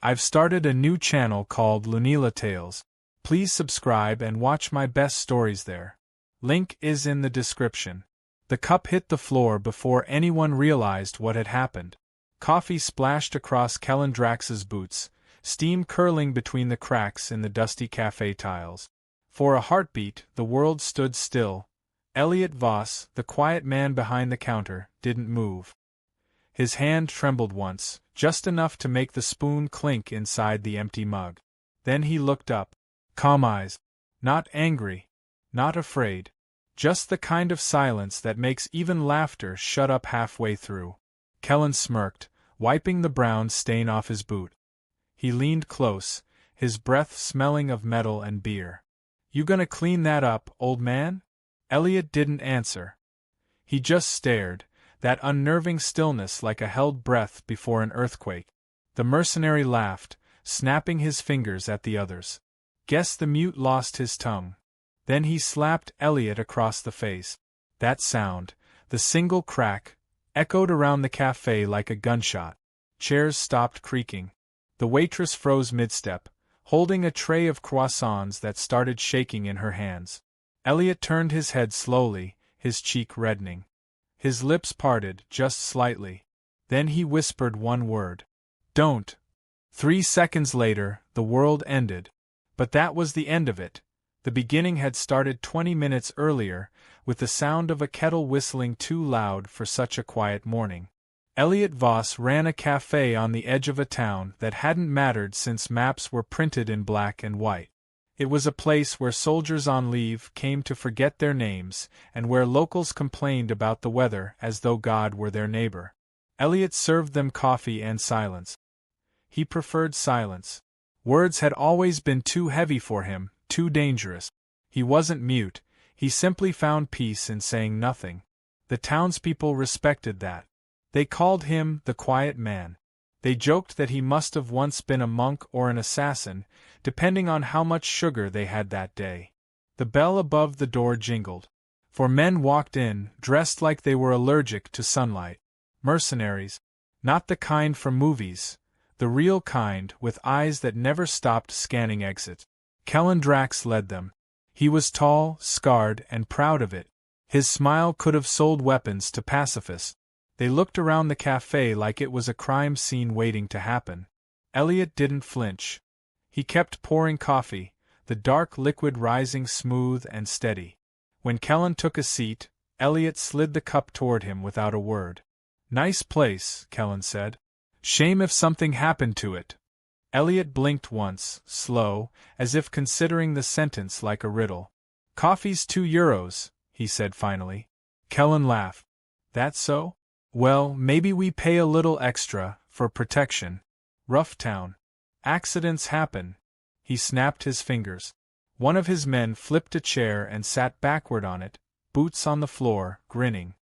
I've started a new channel called Lunila Tales. Please subscribe and watch my best stories there. Link is in the description. The cup hit the floor before anyone realized what had happened. Coffee splashed across Kellen Drax's boots, steam curling between the cracks in the dusty cafe tiles. For a heartbeat, the world stood still. Elliot Voss, the quiet man behind the counter, didn't move. His hand trembled once, just enough to make the spoon clink inside the empty mug. Then he looked up. Calm eyes. Not angry. Not afraid. Just the kind of silence that makes even laughter shut up halfway through. Kellen smirked, wiping the brown stain off his boot. He leaned close, his breath smelling of metal and beer. You gonna clean that up, old man? Elliot didn't answer. He just stared, that unnerving stillness like a held breath before an earthquake. The mercenary laughed, snapping his fingers at the others. Guess the mute lost his tongue. Then he slapped Elliot across the face. That sound, the single crack, echoed around the cafe like a gunshot. Chairs stopped creaking. The waitress froze mid-step, holding a tray of croissants that started shaking in her hands. Elliot turned his head slowly, his cheek reddening. His lips parted, just slightly. Then he whispered one word. Don't. 3 seconds later, the world ended. But that was the end of it. The beginning had started 20 minutes earlier, with the sound of a kettle whistling too loud for such a quiet morning. Elliot Voss ran a cafe on the edge of a town that hadn't mattered since maps were printed in black and white. It was a place where soldiers on leave came to forget their names, and where locals complained about the weather as though God were their neighbor. Elliot served them coffee and silence. He preferred silence. Words had always been too heavy for him, too dangerous. He wasn't mute, he simply found peace in saying nothing. The townspeople respected that. They called him the quiet man. They joked that he must have once been a monk or an assassin, depending on how much sugar they had that day. The bell above the door jingled. 4 men walked in, dressed like they were allergic to sunlight. Mercenaries. Not the kind from movies. The real kind, with eyes that never stopped scanning exits. Kellen Drax led them. He was tall, scarred, and proud of it. His smile could have sold weapons to pacifists. They looked around the cafe like it was a crime scene waiting to happen. Elliot didn't flinch. He kept pouring coffee, the dark liquid rising smooth and steady. When Kellen took a seat, Elliot slid the cup toward him without a word. Nice place, Kellen said. Shame if something happened to it. Elliot blinked once, slow, as if considering the sentence like a riddle. Coffee's €2, he said finally. Kellen laughed. That so? Well, maybe we pay a little extra, for protection. Rough town. Accidents happen. He snapped his fingers. One of his men flipped a chair and sat backward on it, boots on the floor, grinning.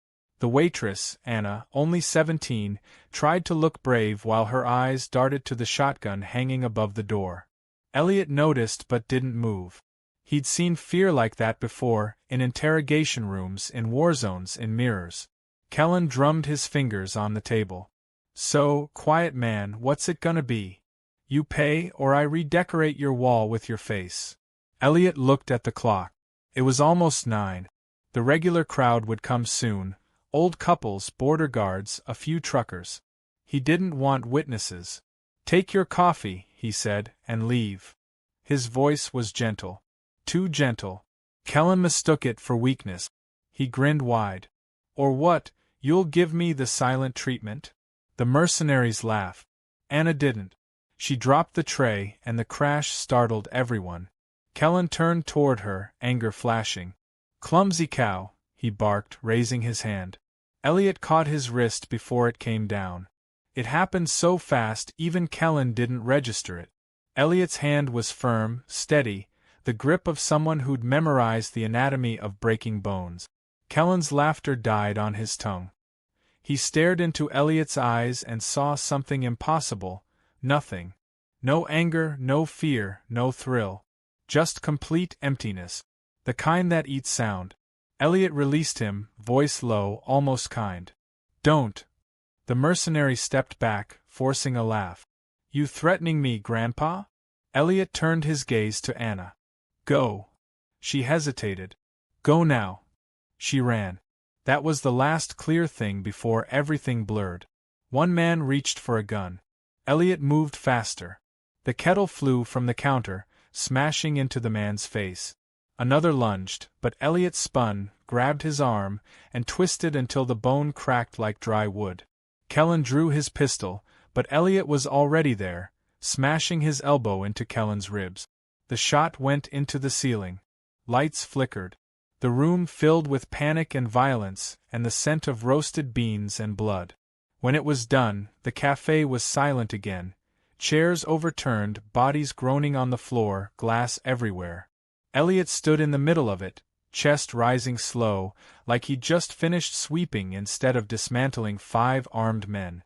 The waitress, Anna, only 17, tried to look brave while her eyes darted to the shotgun hanging above the door. Elliot noticed but didn't move. He'd seen fear like that before, in interrogation rooms, in war zones, in mirrors. Kellen drummed his fingers on the table. So, quiet man, what's it gonna be? You pay or I redecorate your wall with your face. Elliot looked at the clock. It was almost 9. The regular crowd would come soon. Old couples, border guards, a few truckers. He didn't want witnesses. Take your coffee, he said, and leave. His voice was gentle. Too gentle. Kellen mistook it for weakness. He grinned wide. Or what, you'll give me the silent treatment? The mercenaries laughed. Anna didn't. She dropped the tray, and the crash startled everyone. Kellen turned toward her, anger flashing. Clumsy cow, he barked, raising his hand. Elliot caught his wrist before it came down. It happened so fast even Kellen didn't register it. Elliot's hand was firm, steady, the grip of someone who'd memorized the anatomy of breaking bones. Kellen's laughter died on his tongue. He stared into Elliot's eyes and saw something impossible, nothing. No anger, no fear, no thrill. Just complete emptiness. The kind that eats sound. Elliot released him, voice low, almost kind. Don't. The mercenary stepped back, forcing a laugh. You threatening me, Grandpa? Elliot turned his gaze to Anna. Go. She hesitated. Go now. She ran. That was the last clear thing before everything blurred. One man reached for a gun. Elliot moved faster. The kettle flew from the counter, smashing into the man's face. Another lunged, but Elliot spun, grabbed his arm, and twisted until the bone cracked like dry wood. Kellen drew his pistol, but Elliot was already there, smashing his elbow into Kellen's ribs. The shot went into the ceiling. Lights flickered. The room filled with panic and violence, and the scent of roasted beans and blood. When it was done, the cafe was silent again. Chairs overturned, bodies groaning on the floor, glass everywhere. Elliot stood in the middle of it, chest rising slow, like he'd just finished sweeping instead of dismantling 5 armed men.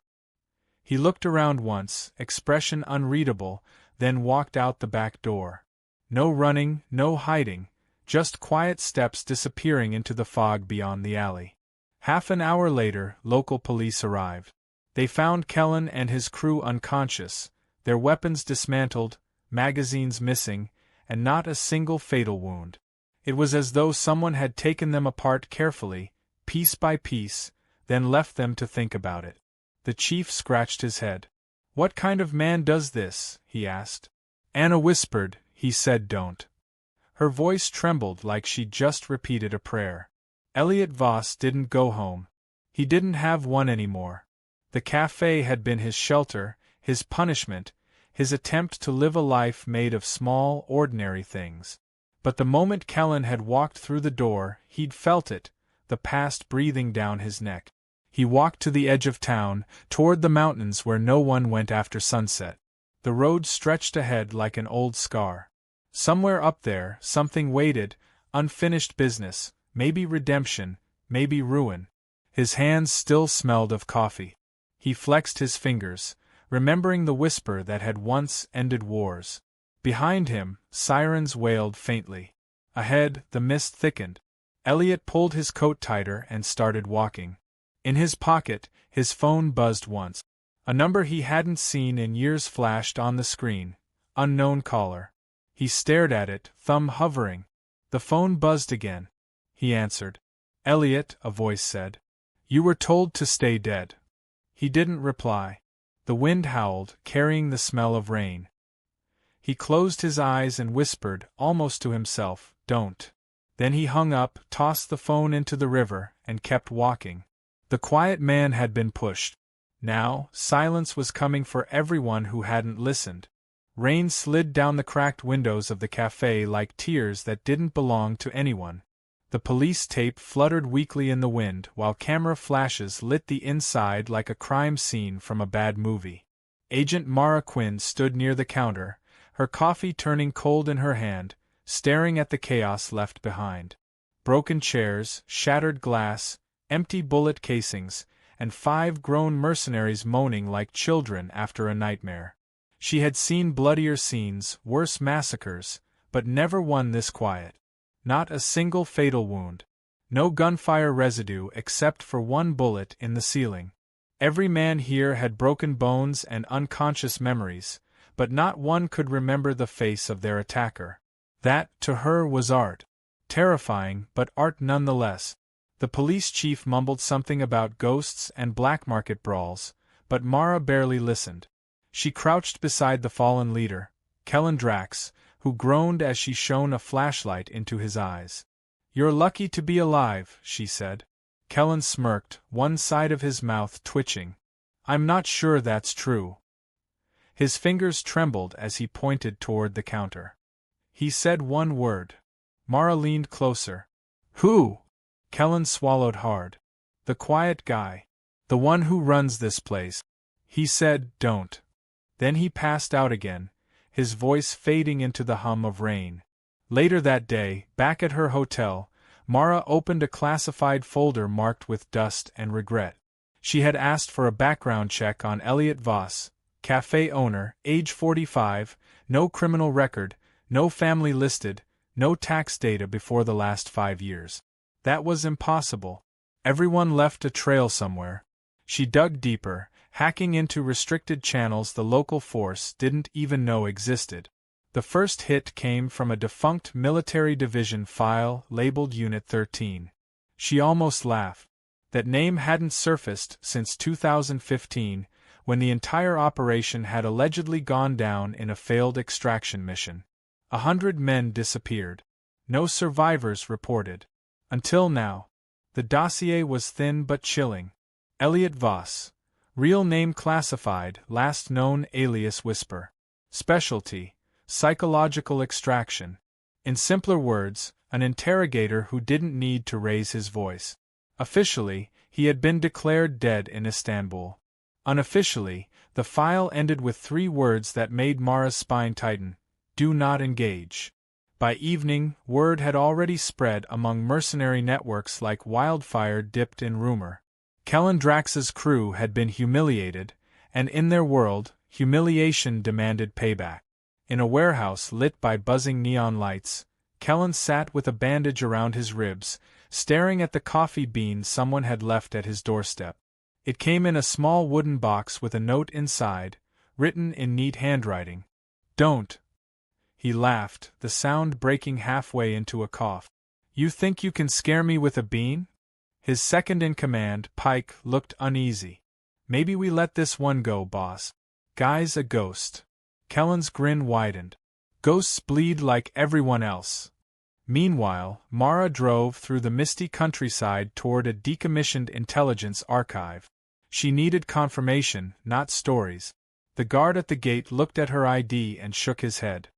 He looked around once, expression unreadable, then walked out the back door. No running, no hiding, just quiet steps disappearing into the fog beyond the alley. Half an hour later, local police arrived. They found Kellen and his crew unconscious, their weapons dismantled, magazines missing, and not a single fatal wound. It was as though someone had taken them apart carefully, piece by piece, then left them to think about it. The chief scratched his head. What kind of man does this? He asked. Anna whispered. He said don't. Her voice trembled like she'd just repeated a prayer. Elliot Voss didn't go home. He didn't have one anymore. The cafe had been his shelter, his punishment, his attempt to live a life made of small, ordinary things. But the moment Kellen had walked through the door, he'd felt it, the past breathing down his neck. He walked to the edge of town, toward the mountains where no one went after sunset. The road stretched ahead like an old scar. Somewhere up there, something waited, unfinished business, maybe redemption, maybe ruin. His hands still smelled of coffee. He flexed his fingers, remembering the whisper that had once ended wars. Behind him, sirens wailed faintly. Ahead, the mist thickened. Elliot pulled his coat tighter and started walking. In his pocket, his phone buzzed once. A number he hadn't seen in years flashed on the screen. Unknown caller. He stared at it, thumb hovering. The phone buzzed again. He answered. Elliot, a voice said. You were told to stay dead. He didn't reply. The wind howled, carrying the smell of rain. He closed his eyes and whispered, almost to himself, don't. Then he hung up, tossed the phone into the river, and kept walking. The quiet man had been pushed. Now, silence was coming for everyone who hadn't listened. Rain slid down the cracked windows of the cafe like tears that didn't belong to anyone. The police tape fluttered weakly in the wind while camera flashes lit the inside like a crime scene from a bad movie. Agent Mara Quinn stood near the counter, her coffee turning cold in her hand, staring at the chaos left behind. Broken chairs, shattered glass, empty bullet casings, and 5 grown mercenaries moaning like children after a nightmare. She had seen bloodier scenes, worse massacres, but never one this quiet. Not a single fatal wound. No gunfire residue except for one bullet in the ceiling. Every man here had broken bones and unconscious memories, but not one could remember the face of their attacker. That, to her, was art. Terrifying, but art nonetheless. The police chief mumbled something about ghosts and black market brawls, but Mara barely listened. She crouched beside the fallen leader, Kellen Drax, who groaned as she shone a flashlight into his eyes. You're lucky to be alive, she said. Kellen smirked, one side of his mouth twitching. I'm not sure that's true. His fingers trembled as he pointed toward the counter. He said one word. Mara leaned closer. Who? Kellen swallowed hard. The quiet guy. The one who runs this place. He said, don't. Then he passed out again, his voice fading into the hum of rain. Later that day, back at her hotel, Mara opened a classified folder marked with dust and regret. She had asked for a background check on Elliot Voss, cafe owner, age 45, no criminal record, no family listed, no tax data before the last 5 years. That was impossible. Everyone left a trail somewhere. She dug deeper, hacking into restricted channels the local force didn't even know existed. The first hit came from a defunct military division file labeled Unit 13. She almost laughed. That name hadn't surfaced since 2015, when the entire operation had allegedly gone down in a failed extraction mission. 100 men disappeared. No survivors reported. Until now. The dossier was thin but chilling. Elliot Voss. Real name classified, last known alias Whisper. Specialty: psychological extraction. In simpler words, an interrogator who didn't need to raise his voice. Officially, he had been declared dead in Istanbul. Unofficially, the file ended with 3 words that made Mara's spine tighten: "Do not engage." By evening, word had already spread among mercenary networks like wildfire dipped in rumor. Kellen Drax's crew had been humiliated, and in their world, humiliation demanded payback. In a warehouse lit by buzzing neon lights, Kellen sat with a bandage around his ribs, staring at the coffee bean someone had left at his doorstep. It came in a small wooden box with a note inside, written in neat handwriting. "Don't." He laughed, the sound breaking halfway into a cough. "You think you can scare me with a bean?" His second-in-command, Pike, looked uneasy. "Maybe we let this one go, boss. Guy's a ghost." Kellen's grin widened. "Ghosts bleed like everyone else." Meanwhile, Mara drove through the misty countryside toward a decommissioned intelligence archive. She needed confirmation, not stories. The guard at the gate looked at her ID and shook his head.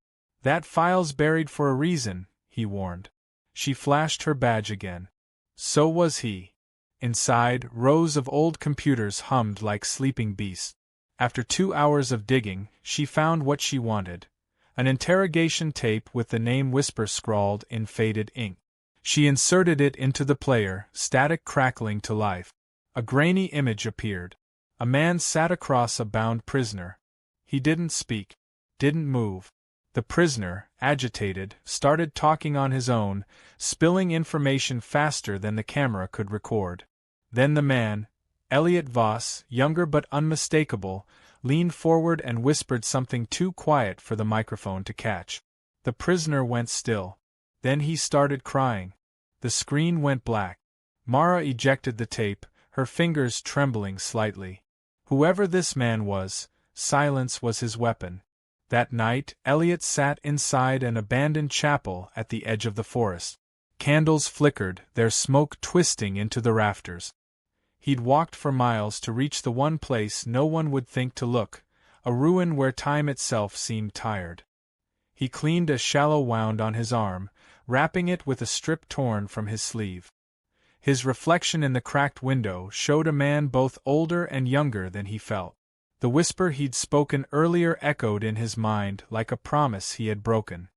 "That file's buried for a reason," he warned. She flashed her badge again. So was he. Inside, rows of old computers hummed like sleeping beasts. After 2 hours of digging, she found what she wanted. An interrogation tape with the name Whisper scrawled in faded ink. She inserted it into the player, static crackling to life. A grainy image appeared. A man sat across a bound prisoner. He didn't speak. Didn't move. The prisoner, agitated, started talking on his own, spilling information faster than the camera could record. Then the man, Elliot Voss, younger but unmistakable, leaned forward and whispered something too quiet for the microphone to catch. The prisoner went still. Then he started crying. The screen went black. Mara ejected the tape, her fingers trembling slightly. Whoever this man was, silence was his weapon. That night, Elliot sat inside an abandoned chapel at the edge of the forest. Candles flickered, their smoke twisting into the rafters. He'd walked for miles to reach the one place no one would think to look, a ruin where time itself seemed tired. He cleaned a shallow wound on his arm, wrapping it with a strip torn from his sleeve. His reflection in the cracked window showed a man both older and younger than he felt. The whisper he'd spoken earlier echoed in his mind like a promise he had broken.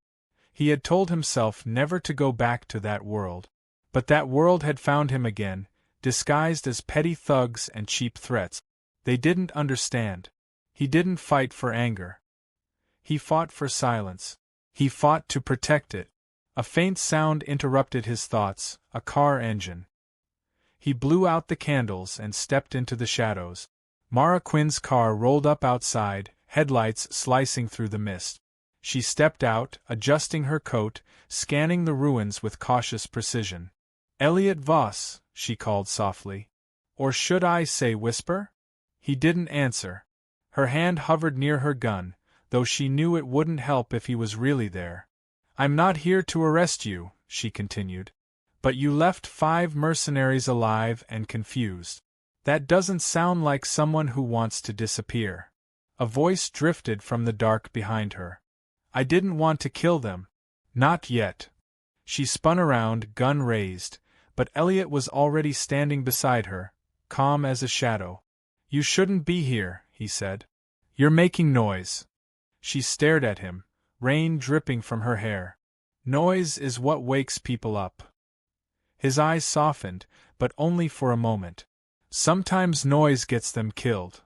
He had told himself never to go back to that world. But that world had found him again, disguised as petty thugs and cheap threats. They didn't understand. He didn't fight for anger. He fought for silence. He fought to protect it. A faint sound interrupted his thoughts, a car engine. He blew out the candles and stepped into the shadows. Mara Quinn's car rolled up outside, headlights slicing through the mist. She stepped out, adjusting her coat, scanning the ruins with cautious precision. "Elliot Voss," she called softly. "Or should I say Whisper?" He didn't answer. Her hand hovered near her gun, though she knew it wouldn't help if he was really there. "I'm not here to arrest you," she continued. "But you left 5 mercenaries alive and confused. That doesn't sound like someone who wants to disappear." A voice drifted from the dark behind her. "I didn't want to kill them. Not yet." She spun around, gun raised, but Elliot was already standing beside her, calm as a shadow. "You shouldn't be here," he said. "You're making noise." She stared at him, rain dripping from her hair. "Noise is what wakes people up." His eyes softened, but only for a moment. "Sometimes noise gets them killed."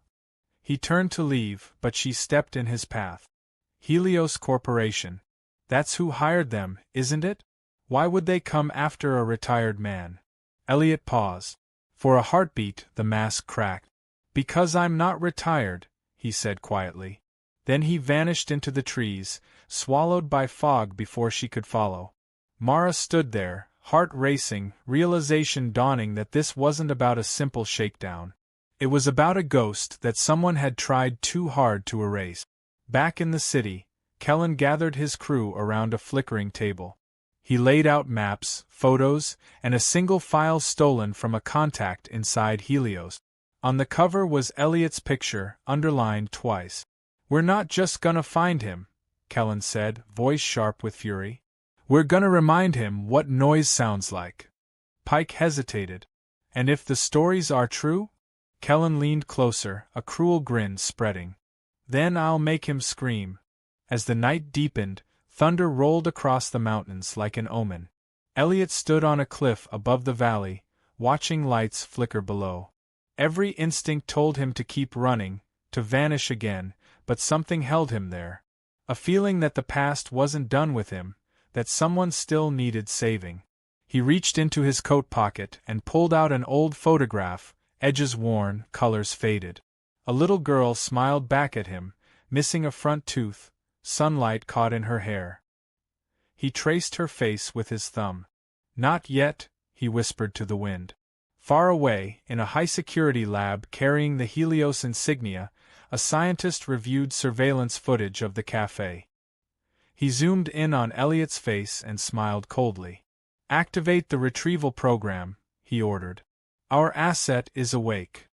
He turned to leave, but she stepped in his path. "Helios Corporation. That's who hired them, isn't it? Why would they come after a retired man?" Elliot paused. For a heartbeat, the mask cracked. Because I'm not retired, he said quietly. Then he vanished into the trees, swallowed by fog before she could follow. Mara stood there, heart racing, realization dawning that this wasn't about a simple shakedown. It was about a ghost that someone had tried too hard to erase. Back in the city, Kellen gathered his crew around a flickering table. He laid out maps, photos, and a single file stolen from a contact inside Helios. On the cover was Elliot's picture, underlined twice. "We're not just gonna find him," Kellen said, voice sharp with fury. "We're gonna remind him what noise sounds like." Pike hesitated. "And if the stories are true?" Kellen leaned closer, a cruel grin spreading. "Then I'll make him scream." As the night deepened, thunder rolled across the mountains like an omen. Elliot stood on a cliff above the valley, watching lights flicker below. Every instinct told him to keep running, to vanish again, but something held him there. A feeling that the past wasn't done with him, that someone still needed saving. He reached into his coat pocket and pulled out an old photograph, edges worn, colors faded. A little girl smiled back at him, missing a front tooth, sunlight caught in her hair. He traced her face with his thumb. "Not yet," he whispered to the wind. Far away, in a high-security lab carrying the Helios insignia, a scientist reviewed surveillance footage of the cafe. He zoomed in on Elliot's face and smiled coldly. "Activate the retrieval program," he ordered. "Our asset is awake."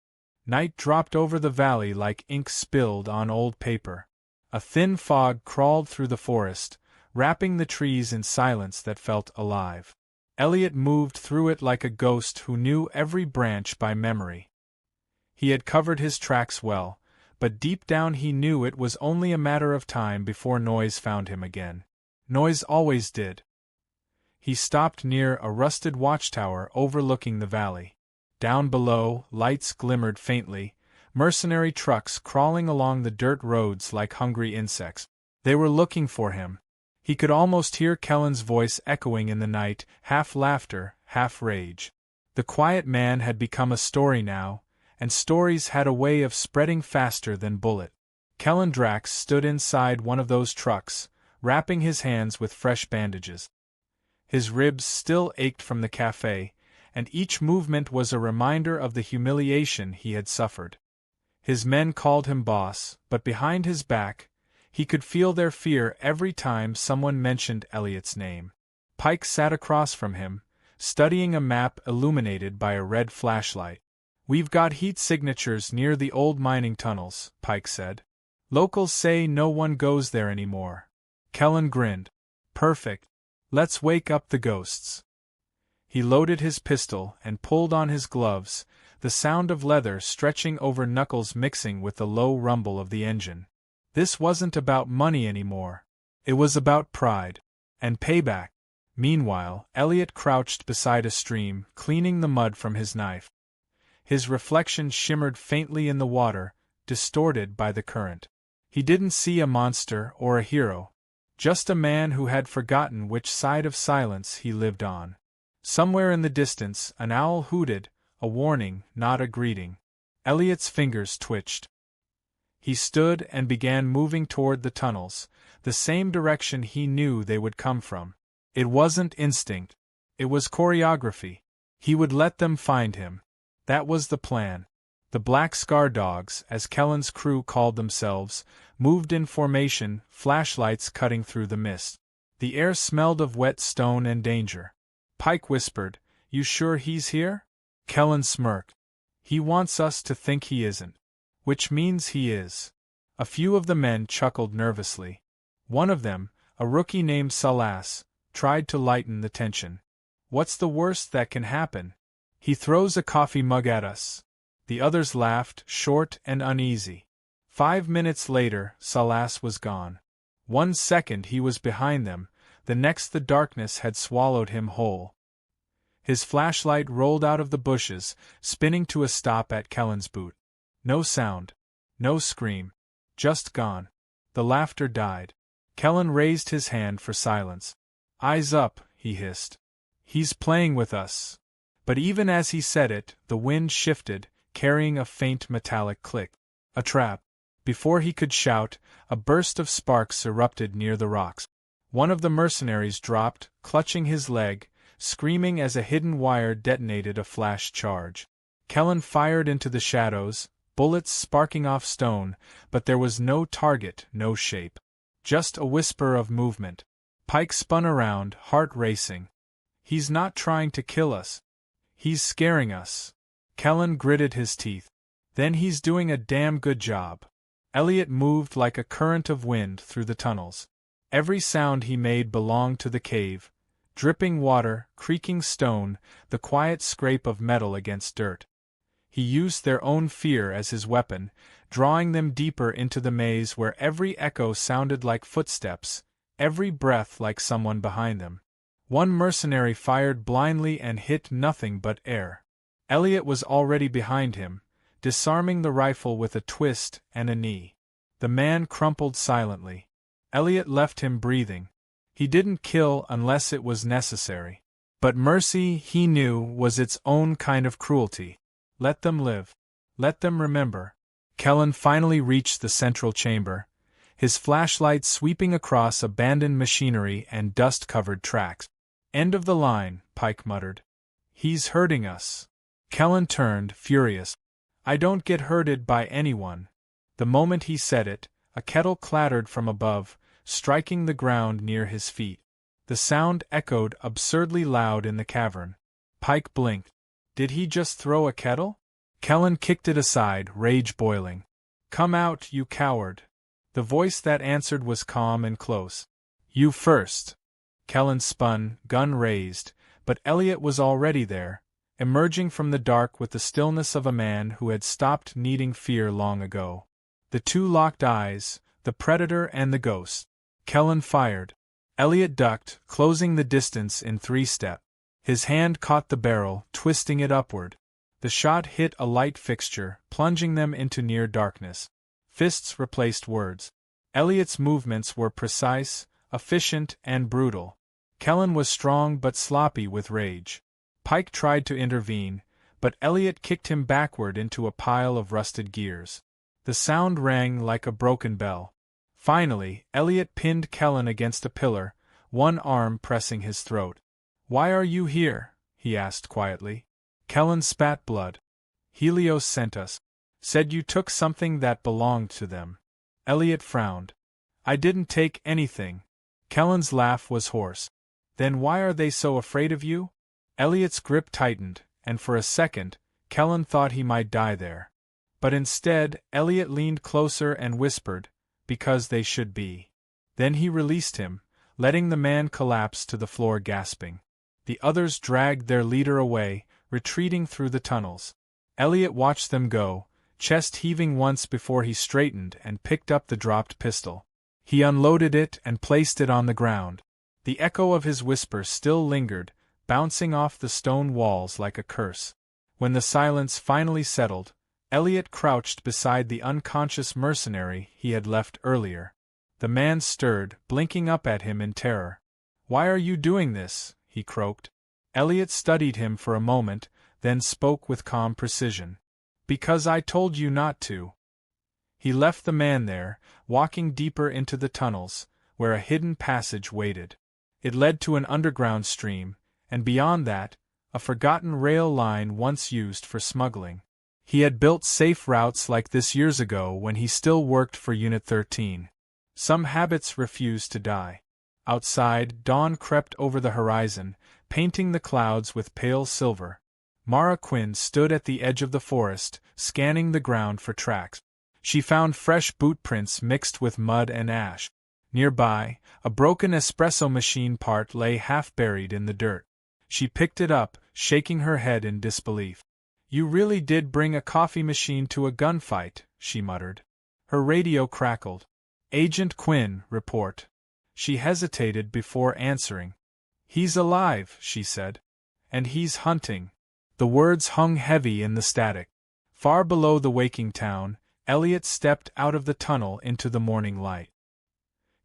Night dropped over the valley like ink spilled on old paper. A thin fog crawled through the forest, wrapping the trees in silence that felt alive. Elliot moved through it like a ghost who knew every branch by memory. He had covered his tracks well, but deep down he knew it was only a matter of time before noise found him again. Noise always did. He stopped near a rusted watchtower overlooking the valley. Down below, lights glimmered faintly, mercenary trucks crawling along the dirt roads like hungry insects. They were looking for him. He could almost hear Kellen's voice echoing in the night, half laughter, half rage. The quiet man had become a story now, and stories had a way of spreading faster than bullet. Kellen Drax stood inside one of those trucks, wrapping his hands with fresh bandages. His ribs still ached from the cafe, and each movement was a reminder of the humiliation he had suffered. His men called him boss, but behind his back, he could feel their fear every time someone mentioned Elliot's name. Pike sat across from him, studying a map illuminated by a red flashlight. "We've got heat signatures near the old mining tunnels," Pike said. "Locals say no one goes there anymore." Kellen grinned. "Perfect. Let's wake up the ghosts." He loaded his pistol and pulled on his gloves, the sound of leather stretching over knuckles mixing with the low rumble of the engine. This wasn't about money anymore. It was about pride. And payback. Meanwhile, Elliot crouched beside a stream, cleaning the mud from his knife. His reflection shimmered faintly in the water, distorted by the current. He didn't see a monster or a hero. Just a man who had forgotten which side of silence he lived on. Somewhere in the distance, an owl hooted, a warning, not a greeting. Elliot's fingers twitched. He stood and began moving toward the tunnels, the same direction he knew they would come from. It wasn't instinct. It was choreography. He would let them find him. That was the plan. The Black Scar Dogs, as Kellen's crew called themselves, moved in formation, flashlights cutting through the mist. The air smelled of wet stone and danger. Pike whispered, "You sure he's here?" Kellen smirked. "He wants us to think he isn't. Which means he is." A few of the men chuckled nervously. One of them, a rookie named Salas, tried to lighten the tension. "What's the worst that can happen? He throws a coffee mug at us." The others laughed, short and uneasy. 5 minutes later, Salas was gone. 1 second he was behind them, the next the darkness had swallowed him whole. His flashlight rolled out of the bushes, spinning to a stop at Kellen's boot. No sound. No scream. Just gone. The laughter died. Kellen raised his hand for silence. "Eyes up," he hissed. "He's playing with us." But even as he said it, the wind shifted, carrying a faint metallic click. A trap. Before he could shout, a burst of sparks erupted near the rocks. One of the mercenaries dropped, clutching his leg, screaming as a hidden wire detonated a flash charge. Kellen fired into the shadows, bullets sparking off stone, but there was no target, no shape. Just a whisper of movement. Pike spun around, heart racing. He's not trying to kill us. He's scaring us. Kellen gritted his teeth. Then he's doing a damn good job. Elliot moved like a current of wind through the tunnels. Every sound he made belonged to the cave. Dripping water, creaking stone, the quiet scrape of metal against dirt. He used their own fear as his weapon, drawing them deeper into the maze where every echo sounded like footsteps, every breath like someone behind them. One mercenary fired blindly and hit nothing but air. Elliot was already behind him, disarming the rifle with a twist and a knee. The man crumpled silently. Elliot left him breathing. He didn't kill unless it was necessary. But mercy, he knew, was its own kind of cruelty. Let them live. Let them remember. Kellen finally reached the central chamber, his flashlight sweeping across abandoned machinery and dust-covered tracks. End of the line, Pike muttered. He's hurting us. Kellen turned, furious. I don't get hurted by anyone. The moment he said it, a kettle clattered from above, striking the ground near his feet. The sound echoed absurdly loud in the cavern. Pike blinked. Did he just throw a kettle? Kellen kicked it aside, rage boiling. Come out, you coward. The voice that answered was calm and close. You first. Kellen spun, gun raised, but Elliot was already there, emerging from the dark with the stillness of a man who had stopped needing fear long ago. The two locked eyes, the predator and the ghost. Kellen fired. Elliot ducked, closing the distance in 3 steps. His hand caught the barrel, twisting it upward. The shot hit a light fixture, plunging them into near darkness. Fists replaced words. Elliot's movements were precise, efficient, and brutal. Kellen was strong but sloppy with rage. Pike tried to intervene, but Elliot kicked him backward into a pile of rusted gears. The sound rang like a broken bell. Finally, Elliot pinned Kellen against a pillar, one arm pressing his throat. Why are you here? He asked quietly. Kellen spat blood. Helios sent us. Said you took something that belonged to them. Elliot frowned. I didn't take anything. Kellen's laugh was hoarse. Then why are they so afraid of you? Elliot's grip tightened, and for a second, Kellen thought he might die there. But instead, Elliot leaned closer and whispered, because they should be. Then he released him, letting the man collapse to the floor gasping. The others dragged their leader away, retreating through the tunnels. Elliot watched them go, chest heaving once before he straightened and picked up the dropped pistol. He unloaded it and placed it on the ground. The echo of his whisper still lingered, bouncing off the stone walls like a curse. When the silence finally settled, Elliot crouched beside the unconscious mercenary he had left earlier. The man stirred, blinking up at him in terror. Why are you doing this? He croaked. Elliot studied him for a moment, then spoke with calm precision. Because I told you not to. He left the man there, walking deeper into the tunnels, where a hidden passage waited. It led to an underground stream, and beyond that, a forgotten rail line once used for smuggling. He had built safe routes like this years ago when he still worked for Unit 13. Some habits refused to die. Outside, dawn crept over the horizon, painting the clouds with pale silver. Mara Quinn stood at the edge of the forest, scanning the ground for tracks. She found fresh boot prints mixed with mud and ash. Nearby, a broken espresso machine part lay half buried in the dirt. She picked it up, shaking her head in disbelief. You really did bring a coffee machine to a gunfight, she muttered. Her radio crackled. Agent Quinn, report. She hesitated before answering. He's alive, she said. And he's hunting. The words hung heavy in the static. Far below the waking town, Elliot stepped out of the tunnel into the morning light.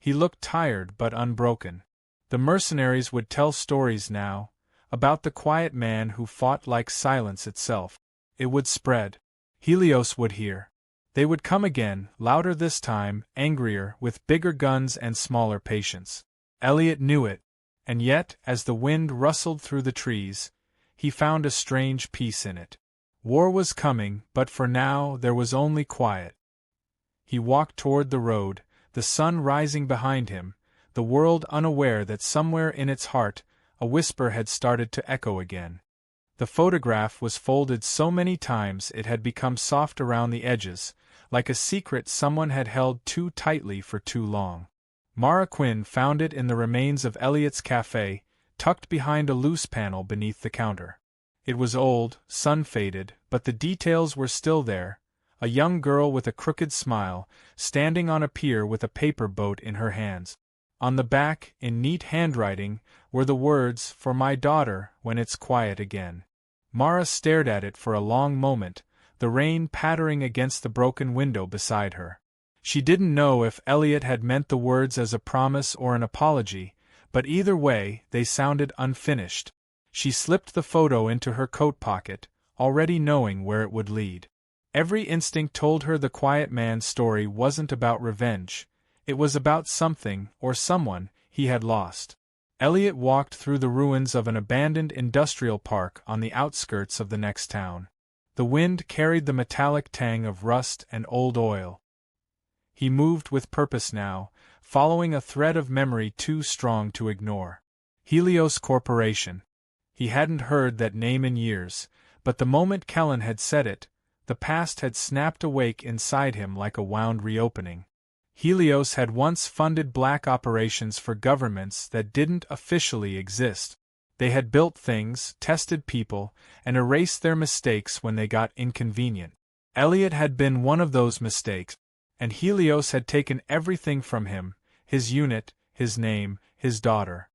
He looked tired but unbroken. The mercenaries would tell stories now, about the quiet man who fought like silence itself. It would spread. Helios would hear. They would come again, louder this time, angrier, with bigger guns and smaller patience. Elliot knew it, and yet, as the wind rustled through the trees, he found a strange peace in it. War was coming, but for now there was only quiet. He walked toward the road, the sun rising behind him, the world unaware that somewhere in its heart, a whisper had started to echo again. The photograph was folded so many times it had become soft around the edges, like a secret someone had held too tightly for too long. Mara Quinn found it in the remains of Elliot's cafe, tucked behind a loose panel beneath the counter. It was old, sun-faded, but the details were still there. A young girl with a crooked smile, standing on a pier with a paper boat in her hands. On the back, in neat handwriting, were the words, "For my daughter, when it's quiet again." Mara stared at it for a long moment, the rain pattering against the broken window beside her. She didn't know if Elliot had meant the words as a promise or an apology, but either way, they sounded unfinished. She slipped the photo into her coat pocket, already knowing where it would lead. Every instinct told her the quiet man's story wasn't about revenge. It was about something, or someone, he had lost. Elliot walked through the ruins of an abandoned industrial park on the outskirts of the next town. The wind carried the metallic tang of rust and old oil. He moved with purpose now, following a thread of memory too strong to ignore. Helios Corporation. He hadn't heard that name in years, but the moment Kellen had said it, the past had snapped awake inside him like a wound reopening. Helios had once funded black operations for governments that didn't officially exist. They had built things, tested people, and erased their mistakes when they got inconvenient. Elliot had been one of those mistakes, and Helios had taken everything from him, his unit, his name, his daughter.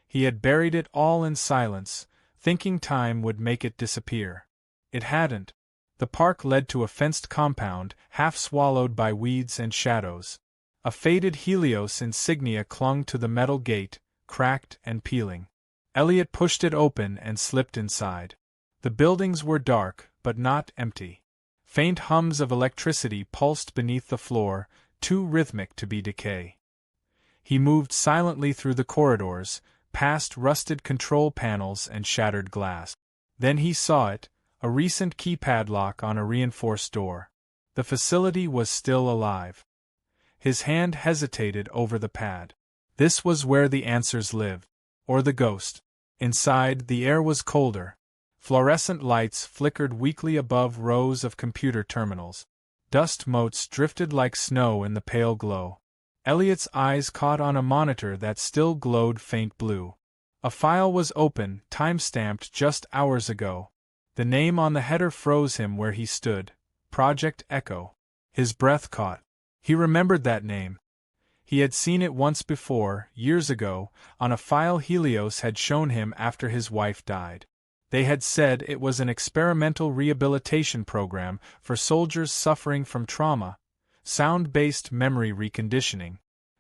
He had buried it all in silence, thinking time would make it disappear. It hadn't. The park led to a fenced compound, half swallowed by weeds and shadows. A faded Helios insignia clung to the metal gate, cracked and peeling. Elliot pushed it open and slipped inside. The buildings were dark, but not empty. Faint hums of electricity pulsed beneath the floor, too rhythmic to be decay. He moved silently through the corridors, past rusted control panels and shattered glass. Then he saw it, a recent keypad lock on a reinforced door. The facility was still alive. His hand hesitated over the pad. This was where the answers lived. Or the ghost. Inside, the air was colder. Fluorescent lights flickered weakly above rows of computer terminals. Dust motes drifted like snow in the pale glow. Elliot's eyes caught on a monitor that still glowed faint blue. A file was open, time-stamped just hours ago. The name on the header froze him where he stood. Project Echo. His breath caught. He remembered that name. He had seen it once before, years ago, on a file Helios had shown him after his wife died. They had said it was an experimental rehabilitation program for soldiers suffering from trauma, sound-based memory reconditioning.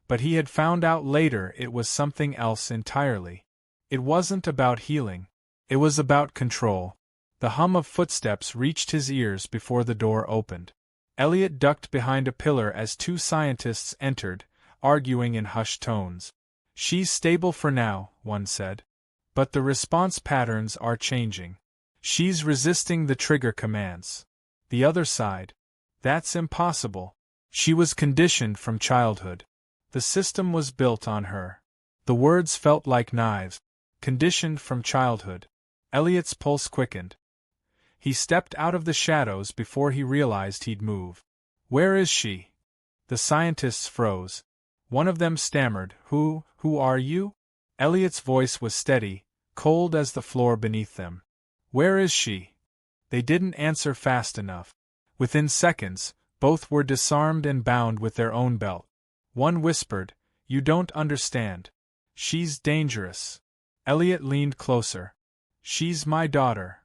But he had found out later it was something else entirely. It wasn't about healing. It was about control. The hum of footsteps reached his ears before the door opened. Elliot ducked behind a pillar as two scientists entered, arguing in hushed tones. "She's stable for now," one said. "But the response patterns are changing. She's resisting the trigger commands." The other sighed. "That's impossible. She was conditioned from childhood. The system was built on her." The words felt like knives. Conditioned from childhood. Elliot's pulse quickened. He stepped out of the shadows before he realized he'd move. "Where is she?" The scientists froze. One of them stammered, Who are you?" Elliot's voice was steady, cold as the floor beneath them. "Where is she?" They didn't answer fast enough. Within seconds, both were disarmed and bound with their own belt. One whispered, "You don't understand. She's dangerous." Elliot leaned closer. "She's my daughter."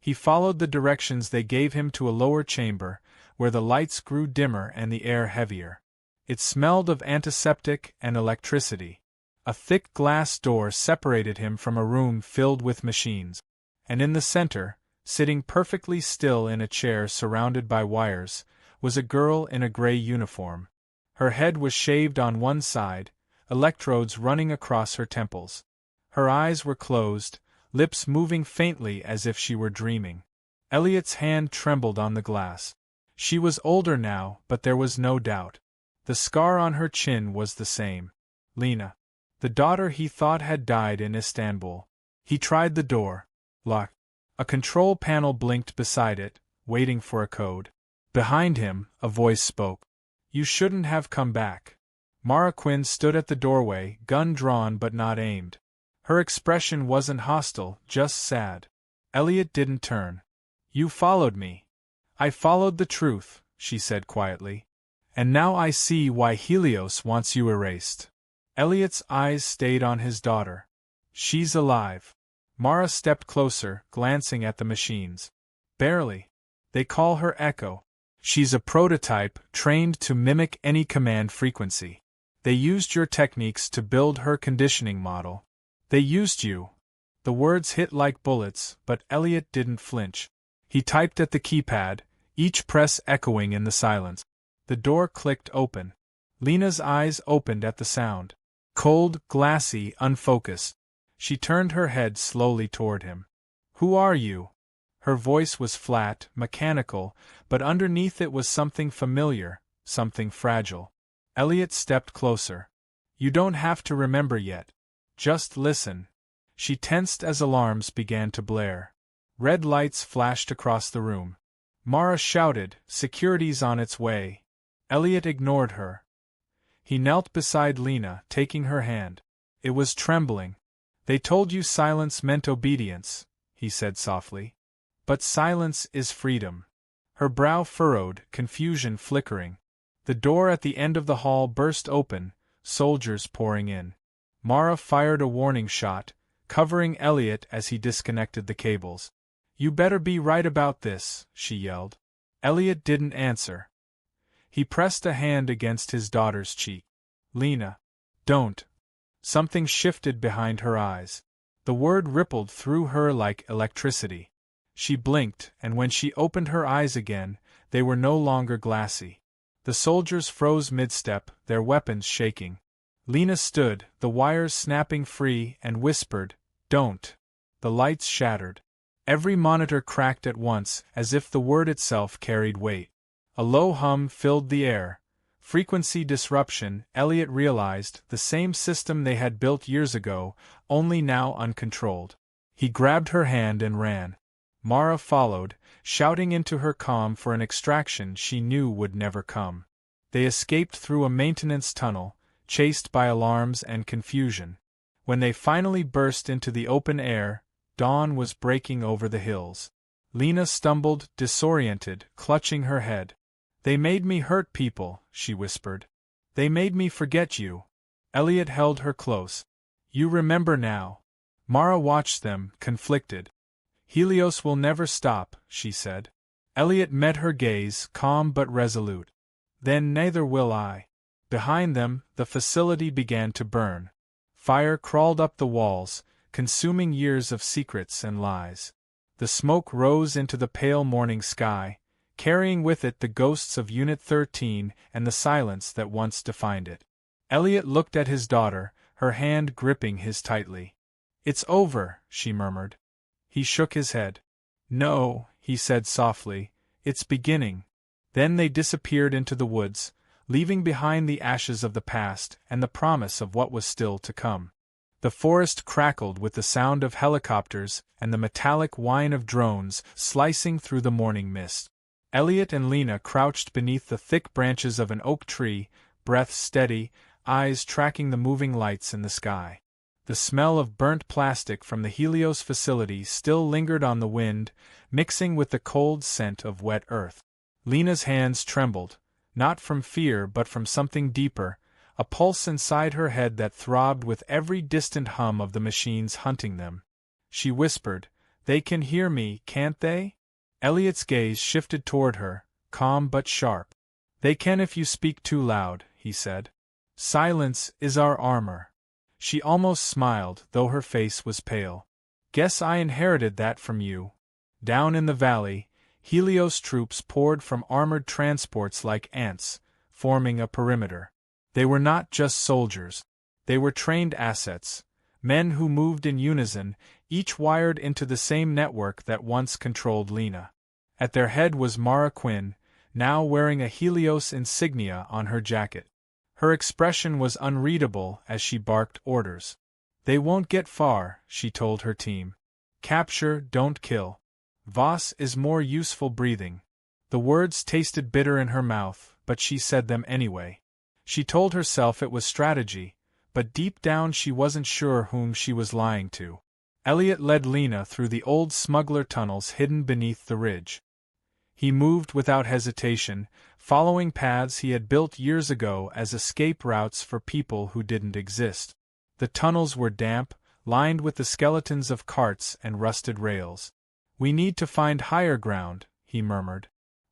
He followed the directions they gave him to a lower chamber, where the lights grew dimmer and the air heavier. It smelled of antiseptic and electricity. A thick glass door separated him from a room filled with machines. And in the center, Sitting perfectly still in a chair surrounded by wires, was a girl in a gray uniform. Her head was shaved on one side, electrodes running across her temples. Her eyes were closed, lips moving faintly as if she were dreaming. Elliot's hand trembled on the glass. She was older now, but there was no doubt. The scar on her chin was the same. Lena. The daughter he thought had died in Istanbul. He tried the door. Locked. A control panel blinked beside it, waiting for a code. Behind him, a voice spoke. You shouldn't have come back. Mara Quinn stood at the doorway, gun drawn but not aimed. Her expression wasn't hostile, just sad. Elliot didn't turn. You followed me. I followed the truth, she said quietly. And now I see why Helios wants you erased. Elliot's eyes stayed on his daughter. She's alive. Mara stepped closer, glancing at the machines. Barely. They call her Echo. She's a prototype, trained to mimic any command frequency. They used your techniques to build her conditioning model. They used you. The words hit like bullets, but Elliot didn't flinch. He typed at the keypad, each press echoing in the silence. The door clicked open. Lena's eyes opened at the sound. Cold, glassy, unfocused. She turned her head slowly toward him. Who are you? Her voice was flat, mechanical, but underneath it was something familiar, something fragile. Elliot stepped closer. You don't have to remember yet. Just listen. She tensed as alarms began to blare. Red lights flashed across the room. Mara shouted, "Security's on its way." Elliot ignored her. He knelt beside Lena, taking her hand. It was trembling. They told you silence meant obedience, he said softly. But silence is freedom. Her brow furrowed, confusion flickering. The door at the end of the hall burst open, soldiers pouring in. Mara fired a warning shot, covering Elliot as he disconnected the cables. You better be right about this, she yelled. Elliot didn't answer. He pressed a hand against his daughter's cheek. Lena. Don't. Something shifted behind her eyes. The word rippled through her like electricity. She blinked, and when she opened her eyes again, they were no longer glassy. The soldiers froze mid-step, their weapons shaking. Lena stood, the wires snapping free, and whispered, "Don't." The lights shattered. Every monitor cracked at once, as if the word itself carried weight. A low hum filled the air. Frequency disruption, Elliot realized, the same system they had built years ago, only now uncontrolled. He grabbed her hand and ran. Mara followed, shouting into her comm for an extraction she knew would never come. They escaped through a maintenance tunnel, chased by alarms and confusion. When they finally burst into the open air, dawn was breaking over the hills. Lena stumbled, disoriented, clutching her head. They made me hurt people, she whispered. They made me forget you. Elliot held her close. You remember now. Mara watched them, conflicted. Helios will never stop, she said. Elliot met her gaze, calm but resolute. Then neither will I. Behind them, the facility began to burn. Fire crawled up the walls, consuming years of secrets and lies. The smoke rose into the pale morning sky, carrying with it the ghosts of Unit 13 and the silence that once defined it. Elliot looked at his daughter, her hand gripping his tightly. It's over, she murmured. He shook his head. No, he said softly, it's beginning. Then they disappeared into the woods, leaving behind the ashes of the past and the promise of what was still to come. The forest crackled with the sound of helicopters and the metallic whine of drones slicing through the morning mist. Elliot and Lena crouched beneath the thick branches of an oak tree, breath steady, eyes tracking the moving lights in the sky. The smell of burnt plastic from the Helios facility still lingered on the wind, mixing with the cold scent of wet earth. Lena's hands trembled, not from fear but from something deeper, a pulse inside her head that throbbed with every distant hum of the machines hunting them. She whispered, "They can hear me, can't they?" Elliot's gaze shifted toward her, calm but sharp. "They can if you speak too loud," he said. "Silence is our armor." She almost smiled, though her face was pale. "Guess I inherited that from you." Down in the valley, Helios troops poured from armored transports like ants, forming a perimeter. They were not just soldiers. They were trained assets, men who moved in unison, each wired into the same network that once controlled Lena. At their head was Mara Quinn, now wearing a Helios insignia on her jacket. Her expression was unreadable as she barked orders. "They won't get far," she told her team. "Capture, don't kill. Voss is more useful breathing." The words tasted bitter in her mouth, but she said them anyway. She told herself it was strategy, but deep down she wasn't sure whom she was lying to. Elliot led Lena through the old smuggler tunnels hidden beneath the ridge. He moved without hesitation, following paths he had built years ago as escape routes for people who didn't exist. The tunnels were damp, lined with the skeletons of carts and rusted rails. "We need to find higher ground," he murmured.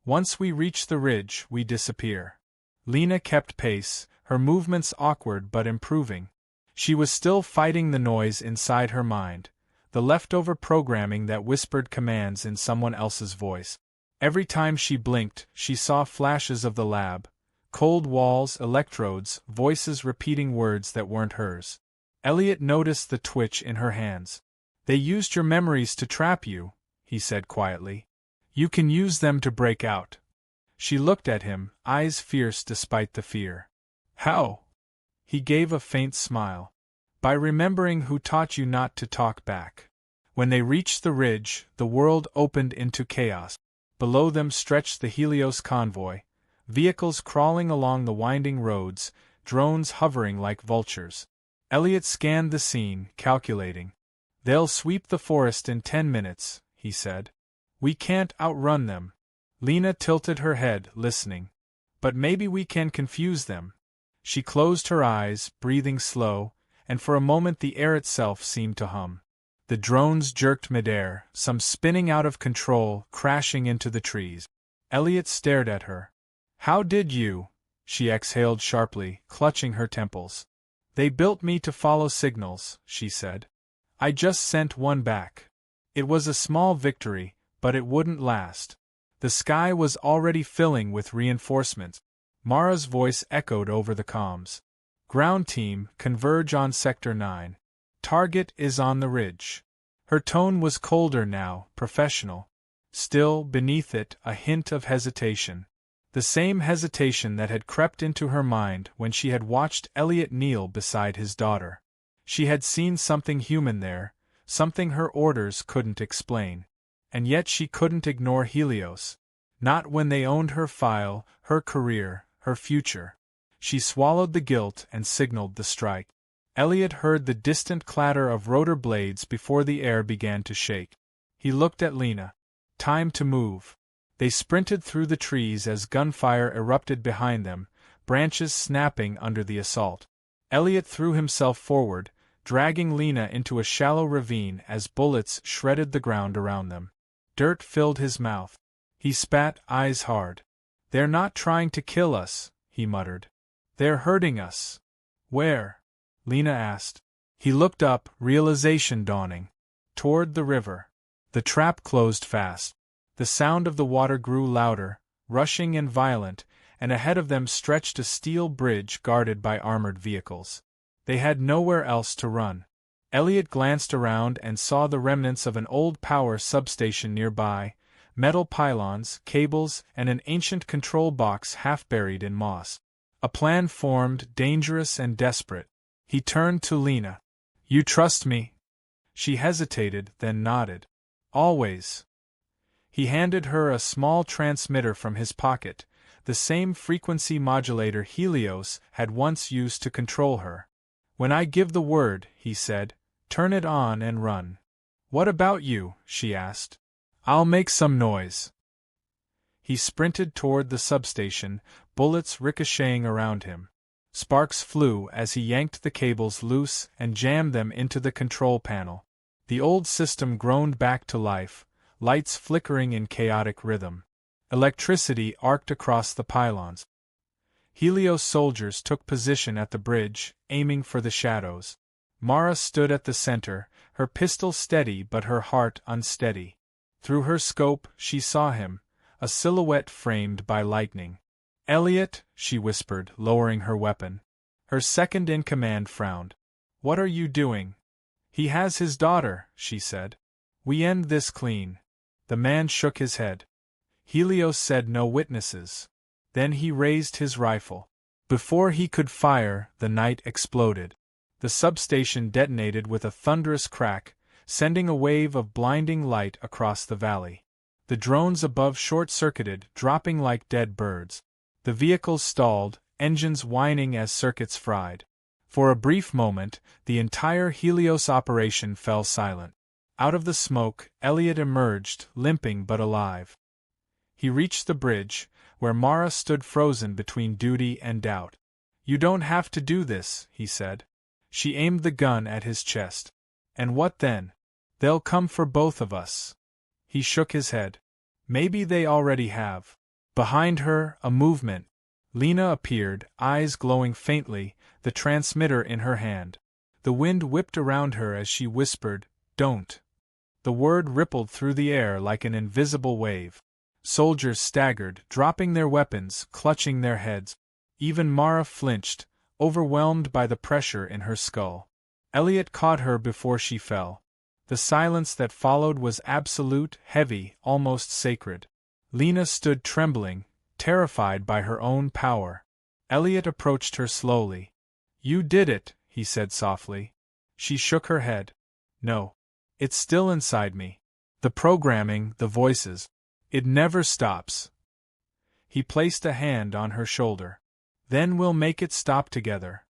"Once we reach the ridge, we disappear." Lena kept pace, her movements awkward but improving. She was still fighting the noise inside her mind, the leftover programming that whispered commands in someone else's voice. Every time she blinked, she saw flashes of the lab, cold walls, electrodes, voices repeating words that weren't hers. Elliot noticed the twitch in her hands. "They used your memories to trap you," he said quietly. "You can use them to break out." She looked at him, eyes fierce despite the fear. "How?" He gave a faint smile. "By remembering who taught you not to talk back." When they reached the ridge, the world opened into chaos. Below them stretched the Helios convoy, vehicles crawling along the winding roads, drones hovering like vultures. Elliot scanned the scene, calculating. "They'll sweep the forest in 10 minutes, he said. "We can't outrun them." Lena tilted her head, listening. "But maybe we can confuse them." She closed her eyes, breathing slow, and for a moment the air itself seemed to hum. The drones jerked midair, some spinning out of control, crashing into the trees. Elliot stared at her. "How did you?" she exhaled sharply, clutching her temples. "They built me to follow signals," she said. "I just sent one back." It was a small victory, but it wouldn't last. The sky was already filling with reinforcements. Mara's voice echoed over the comms. "Ground team, converge on Sector 9. Target is on the ridge." Her tone was colder now, professional. Still, beneath it, a hint of hesitation. The same hesitation that had crept into her mind when she had watched Elliot kneel beside his daughter. She had seen something human there, something her orders couldn't explain. And yet she couldn't ignore Helios. Not when they owned her file, her career, her future. She swallowed the guilt and signaled the strike. Elliot heard the distant clatter of rotor blades before the air began to shake. He looked at Lena. Time to move. They sprinted through the trees as gunfire erupted behind them, branches snapping under the assault. Elliot threw himself forward, dragging Lena into a shallow ravine as bullets shredded the ground around them. Dirt filled his mouth. He spat, eyes hard. "They're not trying to kill us," he muttered. "They're hurting us." "Where?" Lena asked. He looked up, realization dawning. Toward the river. The trap closed fast. The sound of the water grew louder, rushing and violent, and ahead of them stretched a steel bridge guarded by armored vehicles. They had nowhere else to run. Elliot glanced around and saw the remnants of an old power substation nearby, metal pylons, cables, and an ancient control box half buried in moss. A plan formed, dangerous and desperate. He turned to Lena. "You trust me?" She hesitated, then nodded. "Always." He handed her a small transmitter from his pocket, the same frequency modulator Helios had once used to control her. "When I give the word," he said, "turn it on and run." "What about you?" she asked. "I'll make some noise." He sprinted toward the substation, bullets ricocheting around him. Sparks flew as he yanked the cables loose and jammed them into the control panel. The old system groaned back to life, lights flickering in chaotic rhythm. Electricity arced across the pylons. Helios soldiers took position at the bridge, aiming for the shadows. Mara stood at the center, her pistol steady but her heart unsteady. Through her scope, she saw him, a silhouette framed by lightning. "Elliot," she whispered, lowering her weapon. Her second-in-command frowned. "What are you doing?" "He has his daughter," she said. "We end this clean." The man shook his head. Helios said no witnesses. Then he raised his rifle. Before he could fire, the night exploded. The substation detonated with a thunderous crack, sending a wave of blinding light across the valley. The drones above short-circuited, dropping like dead birds. The vehicles stalled, engines whining as circuits fried. For a brief moment, the entire Helios operation fell silent. Out of the smoke, Elliot emerged, limping but alive. He reached the bridge, where Mara stood frozen between duty and doubt. "You don't have to do this," he said. She aimed the gun at his chest. "And what then? They'll come for both of us." He shook his head. "Maybe they already have." Behind her, a movement. Lena appeared, eyes glowing faintly, the transmitter in her hand. The wind whipped around her as she whispered, "Don't." The word rippled through the air like an invisible wave. Soldiers staggered, dropping their weapons, clutching their heads. Even Mara flinched, overwhelmed by the pressure in her skull. Elliot caught her before she fell. The silence that followed was absolute, heavy, almost sacred. Lena stood trembling, terrified by her own power. Elliot approached her slowly. "You did it," he said softly. She shook her head. "No. It's still inside me. The programming, the voices. It never stops." He placed a hand on her shoulder. "Then we'll make it stop together."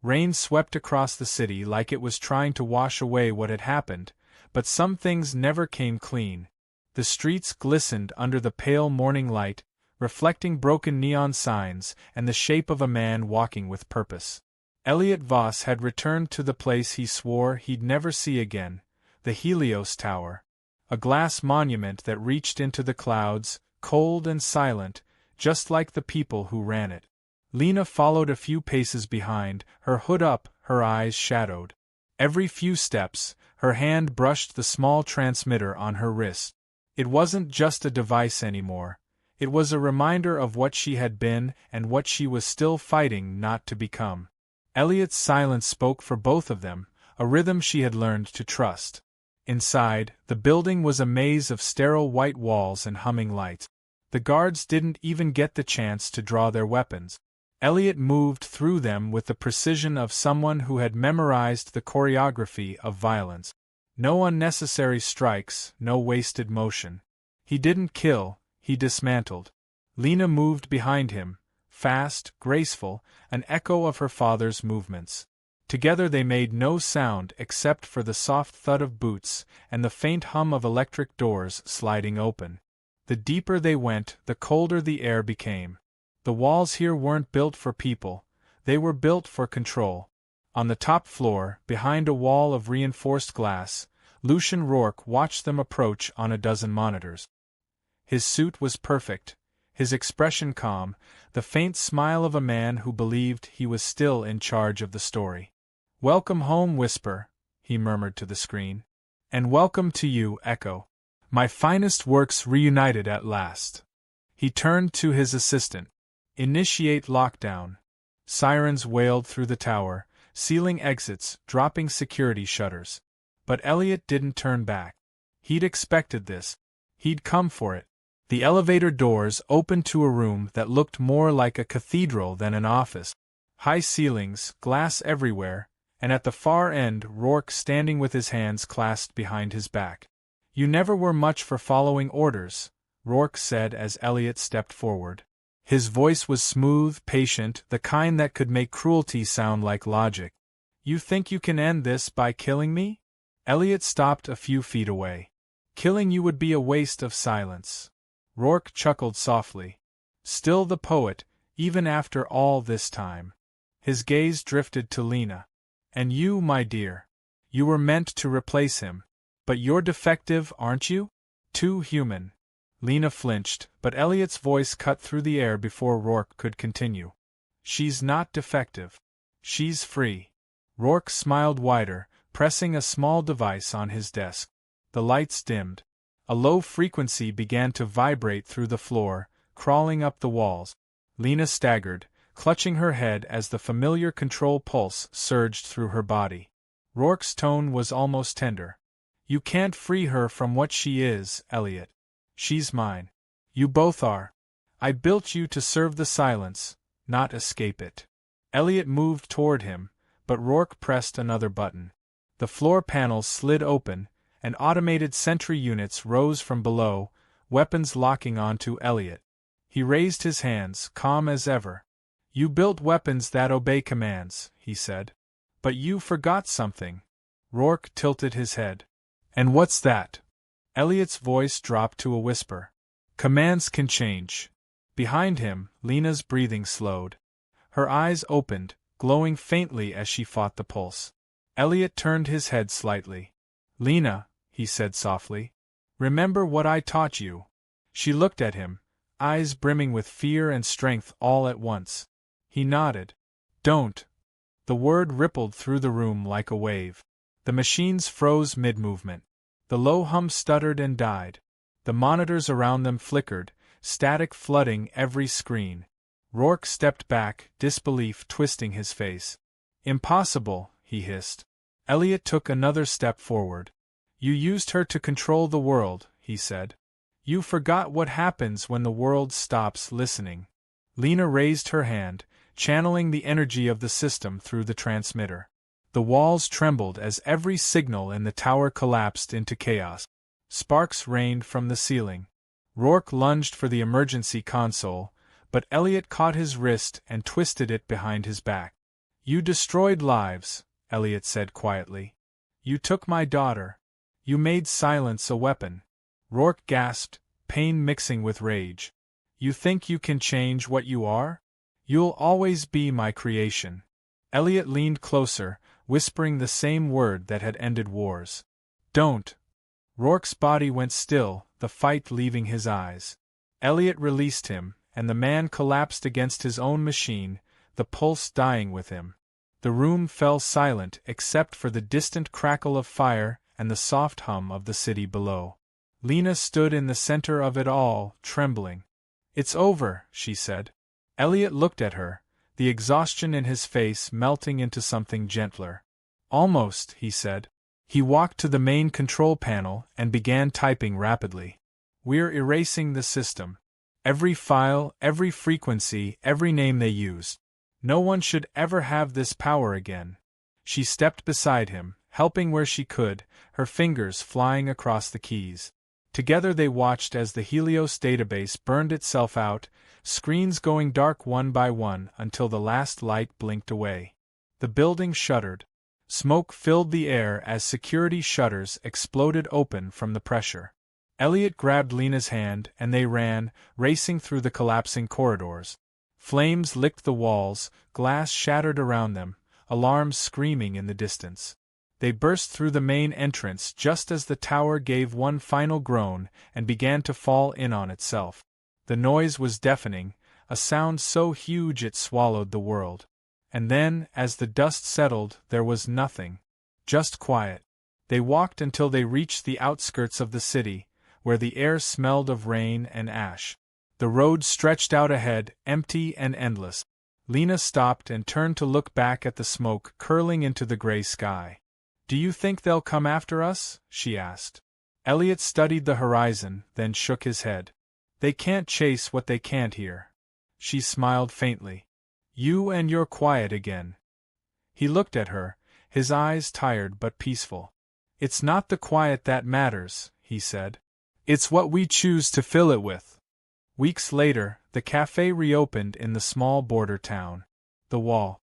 Rain swept across the city like it was trying to wash away what had happened, but some things never came clean. The streets glistened under the pale morning light, reflecting broken neon signs and the shape of a man walking with purpose. Elliot Voss had returned to the place he swore he'd never see again, the Helios Tower. A glass monument that reached into the clouds, cold and silent, just like the people who ran it. Lena followed a few paces behind, her hood up, her eyes shadowed. Every few steps, her hand brushed the small transmitter on her wrist. It wasn't just a device anymore. It was a reminder of what she had been and what she was still fighting not to become. Elliot's silence spoke for both of them, a rhythm she had learned to trust. Inside, the building was a maze of sterile white walls and humming lights. The guards didn't even get the chance to draw their weapons. Elliot moved through them with the precision of someone who had memorized the choreography of violence. No unnecessary strikes, no wasted motion. He didn't kill, he dismantled. Lena moved behind him, fast, graceful, an echo of her father's movements. Together they made no sound except for the soft thud of boots and the faint hum of electric doors sliding open. The deeper they went, the colder the air became. The walls here weren't built for people, they were built for control. On the top floor, behind a wall of reinforced glass, Lucian Rourke watched them approach on a dozen monitors. His suit was perfect, his expression calm, the faint smile of a man who believed he was still in charge of the story. "Welcome home, Whisper," he murmured to the screen. "And welcome to you, Echo. My finest works reunited at last." He turned to his assistant. "Initiate lockdown." Sirens wailed through the tower, sealing exits, dropping security shutters. But Elliot didn't turn back. He'd expected this. He'd come for it. The elevator doors opened to a room that looked more like a cathedral than an office. High ceilings, glass everywhere, and at the far end Rourke standing with his hands clasped behind his back. "You never were much for following orders," Rourke said as Elliot stepped forward. His voice was smooth, patient, the kind that could make cruelty sound like logic. "You think you can end this by killing me?" Elliot stopped a few feet away. "Killing you would be a waste of silence." Rourke chuckled softly. Still the poet, even after all this time. His gaze drifted to Lena. "And you, my dear. You were meant to replace him. But you're defective, aren't you? Too human." Lena flinched, but Elliot's voice cut through the air before Rourke could continue. "She's not defective. She's free." Rourke smiled wider, pressing a small device on his desk. The lights dimmed. A low frequency began to vibrate through the floor, crawling up the walls. Lena staggered, clutching her head as the familiar control pulse surged through her body. Rourke's tone was almost tender. "You can't free her from what she is, Elliot. She's mine. You both are. I built you to serve the silence, not escape it." Elliot moved toward him, but Rourke pressed another button. The floor panels slid open, and automated sentry units rose from below, weapons locking onto Elliot. He raised his hands, calm as ever. "You built weapons that obey commands," he said. "But you forgot something." Rourke tilted his head. "And what's that?" Elliot's voice dropped to a whisper. "Commands can change." Behind him, Lena's breathing slowed. Her eyes opened, glowing faintly as she fought the pulse. Elliot turned his head slightly. "Lena," he said softly, "remember what I taught you." She looked at him, eyes brimming with fear and strength all at once. He nodded. "Don't." The word rippled through the room like a wave. The machines froze mid-movement. The low hum stuttered and died. The monitors around them flickered, static flooding every screen. Rourke stepped back, disbelief twisting his face. "Impossible," he hissed. Elliot took another step forward. "You used her to control the world," he said. "You forgot what happens when the world stops listening." Lena raised her hand, channeling the energy of the system through the transmitter. The walls trembled as every signal in the tower collapsed into chaos. Sparks rained from the ceiling. Rourke lunged for the emergency console, but Elliot caught his wrist and twisted it behind his back. "You destroyed lives," Elliot said quietly. "You took my daughter. You made silence a weapon." Rourke gasped, pain mixing with rage. "You think you can change what you are? You'll always be my creation." Elliot leaned closer, whispering the same word that had ended wars. "Don't." Rourke's body went still, the fight leaving his eyes. Elliot released him, and the man collapsed against his own machine, the pulse dying with him. The room fell silent except for the distant crackle of fire and the soft hum of the city below. Lena stood in the center of it all, trembling. "It's over," she said. Elliot looked at her, the exhaustion in his face melting into something gentler. "Almost," he said. He walked to the main control panel and began typing rapidly. "We're erasing the system. Every file, every frequency, every name they used. No one should ever have this power again." She stepped beside him, helping where she could, her fingers flying across the keys. Together they watched as the Helios database burned itself out, screens going dark one by one until the last light blinked away. The building shuddered. Smoke filled the air as security shutters exploded open from the pressure. Elliot grabbed Lena's hand and they ran, racing through the collapsing corridors. Flames licked the walls, glass shattered around them, alarms screaming in the distance. They burst through the main entrance just as the tower gave one final groan and began to fall in on itself. The noise was deafening, a sound so huge it swallowed the world. And then, as the dust settled, there was nothing. Just quiet. They walked until they reached the outskirts of the city, where the air smelled of rain and ash. The road stretched out ahead, empty and endless. Lena stopped and turned to look back at the smoke curling into the gray sky. "Do you think they'll come after us?" she asked. Elliot studied the horizon, then shook his head. "They can't chase what they can't hear." She smiled faintly. "You and your quiet again." He looked at her, his eyes tired but peaceful. "It's not the quiet that matters," he said. "It's what we choose to fill it with." Weeks later, the cafe reopened in the small border town. The wall,